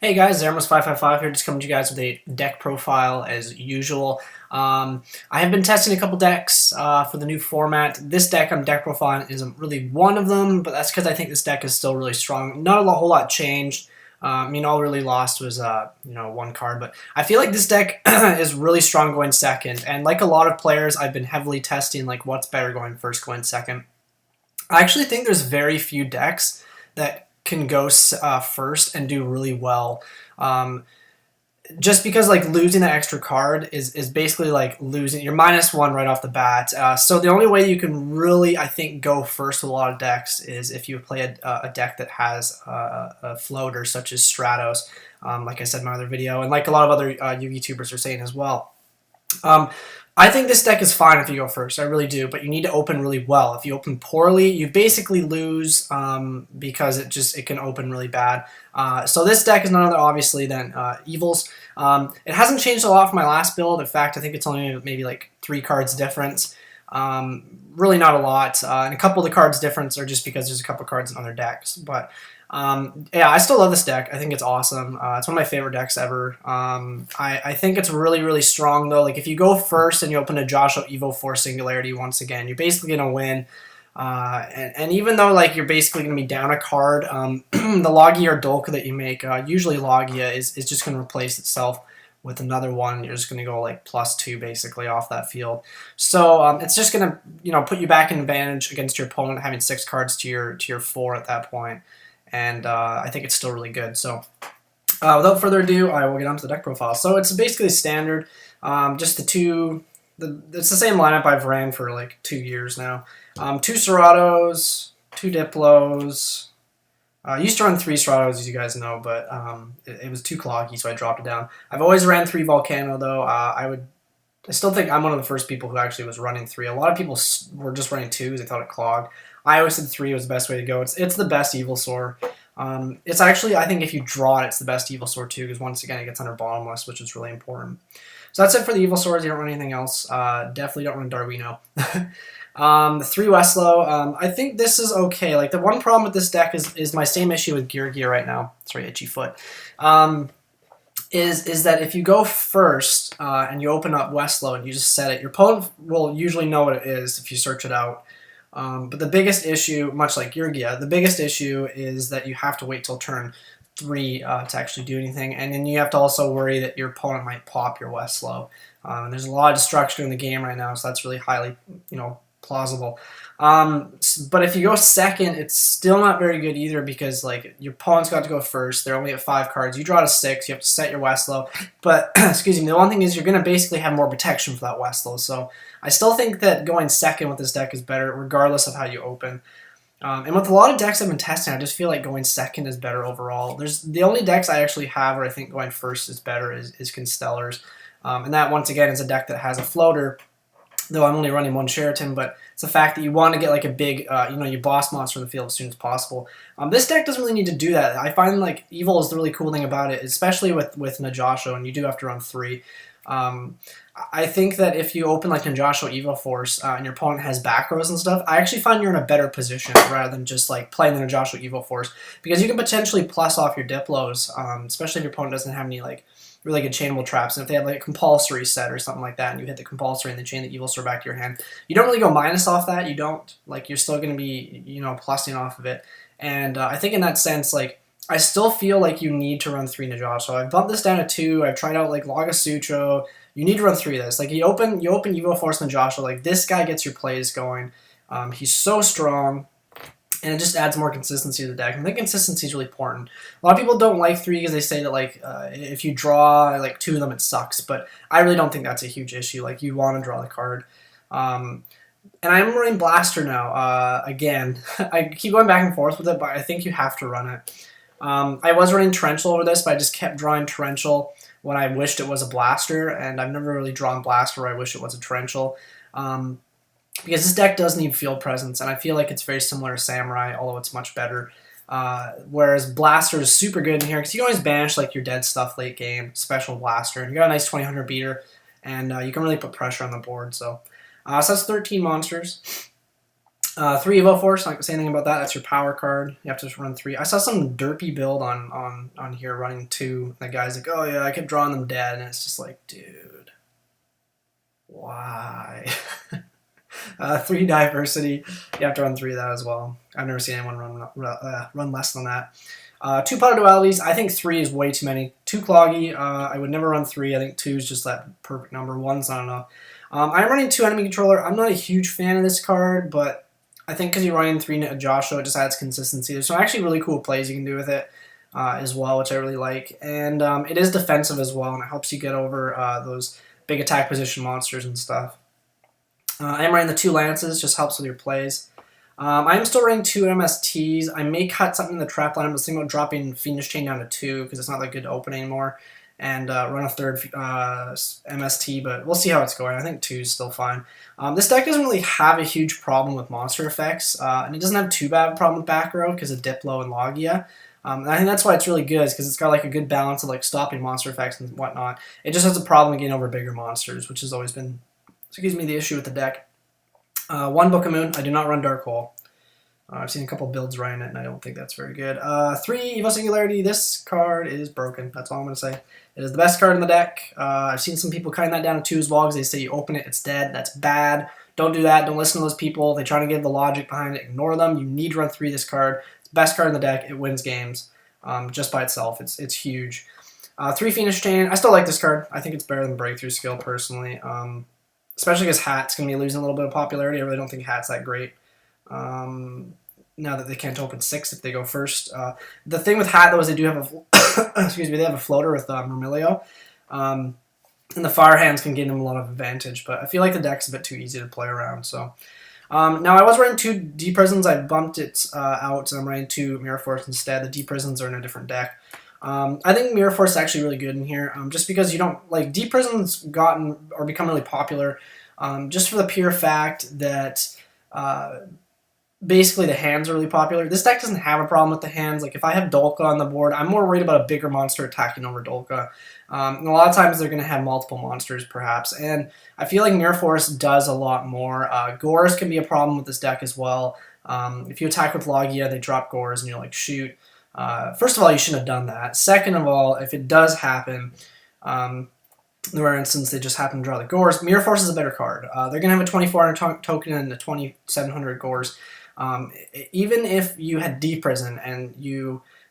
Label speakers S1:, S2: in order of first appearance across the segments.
S1: Hey guys, Zeramos555 here, just coming to you guys with a deck profile as usual. I have been testing a couple decks for the new format. This deck I'm deck profiling isn't really one of them, but that's because I think this deck is still really strong. Not a whole lot changed. I mean, all really lost was one card, but I feel like this deck is really strong going second. And like a lot of players, I've been heavily testing like what's better going first, going second. I actually think there's very few decks that can go first and do really well. Just because like losing the extra card is basically like losing, you're -1 right off the bat. So the only way you can really, I think, go first with a lot of decks is if you play a deck that has a floater such as Stratos, like I said in my other video, and like a lot of other YouTubers are saying as well. I think this deck is fine if you go first, I really do, but you need to open really well. If you open poorly, you basically lose because it can open really bad. So this deck is none other, obviously, than EVOLS. It hasn't changed a lot from my last build. In fact, I think it's only maybe like 3 cards difference. Really not a lot. And a couple of the cards difference are just because there's a couple cards in other decks. But yeah, I still love this deck. I think it's awesome. It's one of my favorite decks ever. I think it's really, really strong, though. Like, if you go first and you open a Najasho Evo-Force Singularity once again, you're basically going to win. And even though, like, you're basically going to be down a card, the Logia or Dolka that you make, usually Logia is just going to replace itself with another one. You're just going to go, like, +2, basically, off that field. So, it's just going to, put you back in advantage against your opponent, having 6 cards to your 4 at that point. And I think it's still really good. So without further ado, I will get on to the deck profile. So it's basically standard. Just it's the same lineup I've ran for like 2 years now. 2 Ceratos, 2 Diplos. I used to run 3 Ceratos, as you guys know, but it was too cloggy, so I dropped it down. I've always ran 3 Vulcano, though. I still think I'm one of the first people who actually was running 3. A lot of people were just running 2 because they thought it clogged. I always said 3 was the best way to go. It's the best Evolsaur. It's actually, I think if you draw it, it's the best Evolsaur too, because once again, it gets under Bottomless, which is really important. So that's it for the Evolsaurs. You don't run anything else. Definitely don't run Darwino. The 3 Westlo, I think this is okay. Like, the one problem with this deck is my same issue with Gear right now. Sorry, itchy foot. Is that if you go first and you open up Westlo and you just set it, your opponent will usually know what it is if you search it out. But the biggest issue, much like Yurgia, the biggest issue is that you have to wait till turn 3 to actually do anything, and then you have to also worry that your opponent might pop your Westlo. There's a lot of destruction in the game right now, so that's really highly, plausible. But if you go second, it's still not very good either, because like your opponent's got to go first. They're only at 5 cards. You draw to 6. You have to set your Westlo. But excuse me, the one thing is you're going to basically have more protection for that Westlo. So I still think that going second with this deck is better, regardless of how you open. And with a lot of decks I've been testing, I just feel like going second is better overall. The only decks I actually have where I think going first is better is Constellars. And that, once again, is a deck that has a floater, though I'm only running 1 Sheraton, but it's the fact that you want to get like a big, your boss monster in the field as soon as possible. This deck doesn't really need to do that. I find like Evil is the really cool thing about it, especially with Najasho, and you do have to run 3. I think that if you open like Najasho Evo-Force and your opponent has back rows and stuff, I actually find you're in a better position rather than just like playing the Najasho Evo-Force, because you can potentially plus off your Diplos, especially if your opponent doesn't have any like really good chainable traps. And if they have like a Compulsory set or something like that, and you hit the Compulsory and then chain the Evolsaur back to your hand, you don't really go minus off that. You don't, like, you're still going to be, plussing off of it. And I think in that sense, like, I still feel like you need to run 3 Najasho. So I've bumped this down to 2. I've tried out like Lagasutro. You need to run 3 of this. Like, you open Evo-Force Najasho, like, this guy gets your plays going. He's so strong, and it just adds more consistency to the deck. And I think consistency is really important. A lot of people don't like 3 because they say that, like, if you draw, like, 2 of them, it sucks. But I really don't think that's a huge issue. Like, you want to draw the card. And I'm running Blaster now. Again, I keep going back and forth with it, but I think you have to run it. I was running Torrential over this, but I just kept drawing Torrential when I wished it was a Blaster, and I've never really drawn Blaster where I wish it was a Torrential. Because this deck does need field presence, and I feel like it's very similar to Samurai, although it's much better. Whereas Blaster is super good in here, because you can always banish like your dead stuff late game, special Blaster, and you got a nice 2000 beater, and you can really put pressure on the board. So that's 13 monsters. 3 Evo-Force, not say anything about that. That's your power card. You have to just run 3. I saw some derpy build on here running 2. The guy's like, oh yeah, I kept drawing them dead, and it's just like, dude, why? 3 Diversity. You have to run 3 of that as well. I've never seen anyone run less than that. 2 Pot of Dualities. I think 3 is way too many. 2 Cloggy. I would never run 3. I think 2 is just that perfect number. 1's not enough. I'm running 2 Enemy Controller. I'm not a huge fan of this card, but I think because you're running 3 Najasho, it just adds consistency. There's some actually really cool plays you can do with it as well, which I really like. And it is defensive as well, and it helps you get over those big attack position monsters and stuff. I am running the 2 Lances, just helps with your plays. I am still running 2 MSTs. I may cut something in the trap line. I was thinking about dropping Fiendish Chain down to 2 because it's not that good to open anymore, and run a 3rd MST, but we'll see how it's going. I think 2 is still fine. This deck doesn't really have a huge problem with monster effects, and it doesn't have too bad of a problem with back row because of Diplo and Logia. And I think that's why it's really good, because it's got like a good balance of like stopping monster effects and whatnot. It just has a problem getting over bigger monsters, which has always been, excuse me, the issue with the deck. 1 Book of Moon. I do not run Dark Hole. I've seen a couple builds running it, and I don't think that's very good. 3 Evo-Singularity. This card is broken. That's all I'm going to say. It is the best card in the deck. I've seen some people cutting that down to 2 as well, because they say you open it, it's dead. That's bad. Don't do that. Don't listen to those people. They try to give the logic behind it. Ignore them. You need to run 3 this card. It's the best card in the deck. It wins games just by itself. It's huge. 3 Fiendish Chain. I still like this card. I think it's better than Breakthrough Skill, personally. Especially because Hat's going to be losing a little bit of popularity. I really don't think Hat's that great. Now that they can't open 6 if they go first. The thing with Hat, though, is they do have a excuse me, they have a floater with Vermilio. And the fire hands can give them a lot of advantage, but I feel like the deck's a bit too easy to play around. So now I was running 2 D-Prisons. I bumped it out, and I'm running 2 Mirror Force instead. The D-Prisons are in a different deck. I think Mirror Force is actually really good in here, just because you don't, like, D-Prison's gotten, or become really popular, just for the pure fact that, basically the hands are really popular. This deck doesn't have a problem with the hands. Like, if I have Dolka on the board, I'm more worried about a bigger monster attacking over Dolka. And a lot of times they're going to have multiple monsters, perhaps, and I feel like Mirror Force does a lot more. Gores can be a problem with this deck as well. If you attack with Logia, they drop Gores, and you're like, shoot. First of all, you shouldn't have done that. Second of all, if it does happen, for instance, they just happen to draw the Gores, Mirror Force is a better card. They're going to have a 2400 token and a 2700 Gores. Even if you had D-Prison and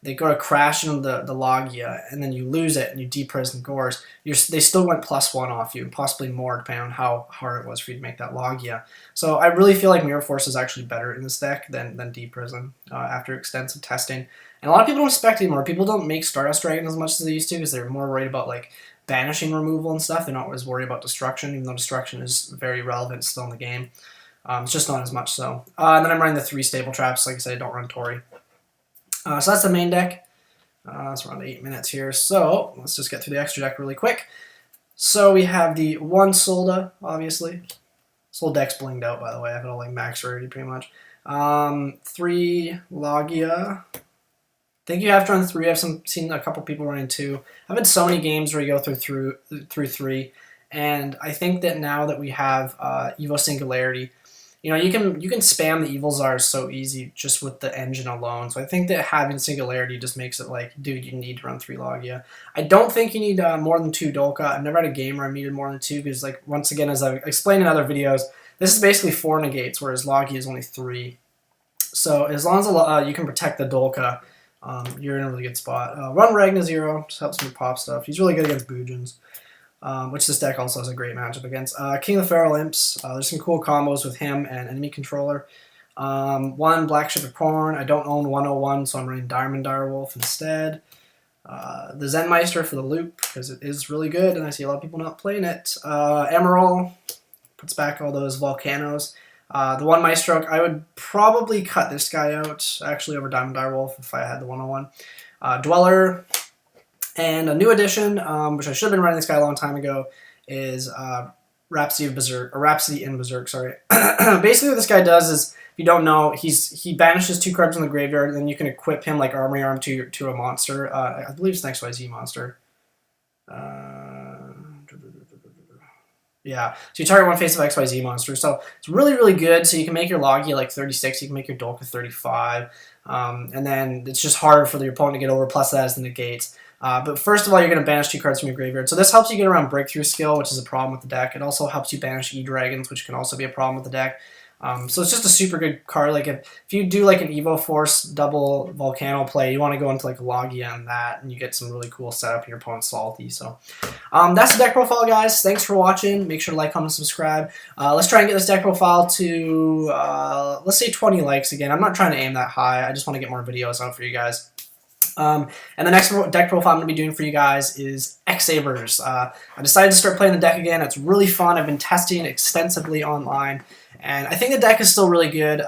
S1: they go to crash into the Logia, and then you lose it and you D-Prison Gores, they still went +1 off you, and possibly more depending on how hard it was for you to make that Logia. So I really feel like Mirror Force is actually better in this deck than D-Prison after extensive testing. And a lot of people don't expect it anymore. People don't make Stardust Dragon as much as they used to, because they're more worried about like banishing removal and stuff. They're not always worried about destruction, even though destruction is very relevant still in the game. It's just not as much so. And then I'm running the 3 Stable Traps. Like I said, I don't run Tori. So that's the main deck. It's around 8 minutes here. So let's just get through the extra deck really quick. So we have the 1 Solda, obviously. This whole deck's blinged out, by the way. I have it all like max rarity pretty much. 3 Logia. I think you have to run 3. I've seen a couple people running 2. I've had so many games where you go through 3, and I think that now that we have Evo-Singularity, you know, you can spam the Evolsaur so easy just with the engine alone. So I think that having Singularity just makes it like, dude, you need to run 3 Logia. I don't think you need more than 2 Dolka. I've never had a game where I needed more than 2, because, like, once again, as I've explained in other videos, this is basically 4 negates, whereas Logia is only 3. So as long as you can protect the Dolka, you're in a really good spot. Run Ragna 0, just helps me pop stuff. He's really good against Boojins. Which this deck also has a great matchup against. King of the Feral Imps. There's some cool combos with him and Enemy Controller. 1 Black Ship of Corn. I don't own 101, so I'm running Diamond Direwolf instead. The Zenmeister for the loop, because it is really good, and I see a lot of people not playing it. Emerald puts back all those Volcanos. The 1 Maestro, I would probably cut this guy out, actually, over Diamond Direwolf if I had the 101. Dweller. And a new addition, which I should have been running this guy a long time ago, is Rhapsody in Berserk. Sorry. Basically, what this guy does is, if you don't know, he banishes 2 cards in the graveyard, and then you can equip him like Armory Arm to a monster. I believe it's an XYZ monster. Yeah, Yeah, so you target one face of XYZ monster. So it's really, really good. So you can make your Logia like 36, you can make your Dolka 35, and then it's just harder for your opponent to get over, plus that has the negates. But first of all, you're going to banish 2 cards from your graveyard. So this helps you get around Breakthrough Skill, which is a problem with the deck. It also helps you banish E-Dragons, which can also be a problem with the deck. So it's just a super good card. Like if you do like an Evo-Force double Vulcano play, you want to go into like a Logia and that, and you get some really cool setup, and your opponent's salty. So that's the deck profile, guys. Thanks for watching. Make sure to like, comment, subscribe. Let's try and get this deck profile to, let's say 20 likes again. I'm not trying to aim that high. I just want to get more videos out for you guys. And the next deck profile I'm going to be doing for you guys is X-SABERs. I decided to start playing the deck again. It's really fun. I've been testing it extensively online, and I think the deck is still really good.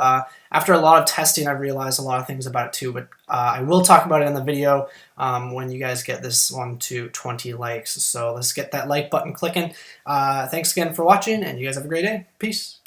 S1: After a lot of testing, I've realized a lot of things about it too, but I will talk about it in the video when you guys get this one to 20 likes. So let's get that like button clicking. Thanks again for watching, and you guys have a great day. Peace.